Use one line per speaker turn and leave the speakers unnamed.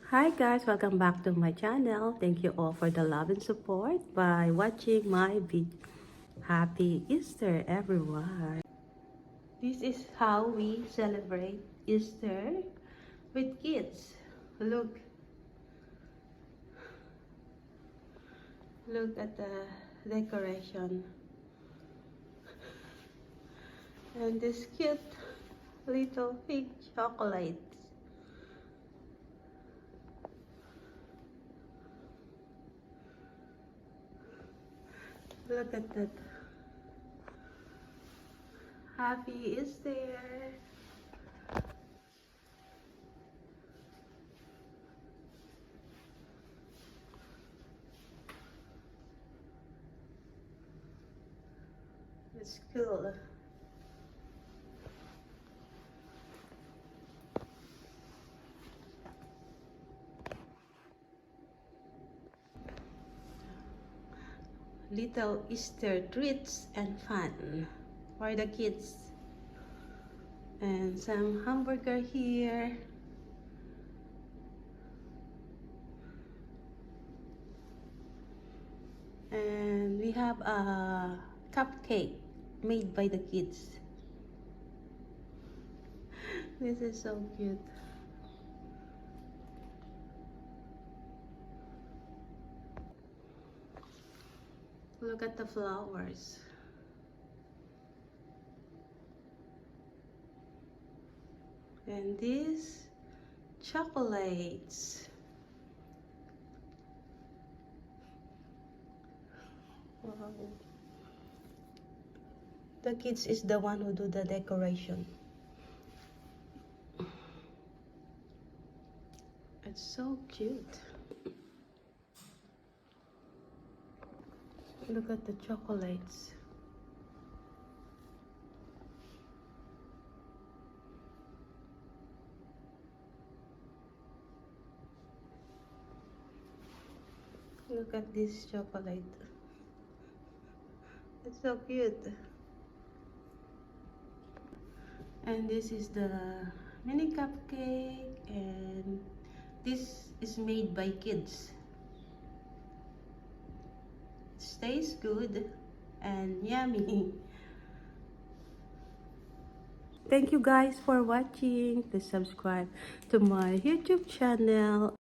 Hi guys, welcome back to my channel. Thank you all for the love and support by watching my video. Happy Easter everyone. This is how we celebrate Easter with kids. Look at the decoration. And this cute little pink chocolate. Look at that. Happy Easter. It's cool. Little Easter treats and fun for the kids. And some hamburger here. And we have a cupcake made by the kids. This is so cute. Look at the flowers. And these chocolates. Wow. The kids is the one who do the decoration. It's so cute. Look at the chocolates. Look at this chocolate. It's so cute. And this is the mini cupcake, and this is made by kids. It tastes good and yummy. Thank you guys for watching. Please subscribe to my YouTube channel.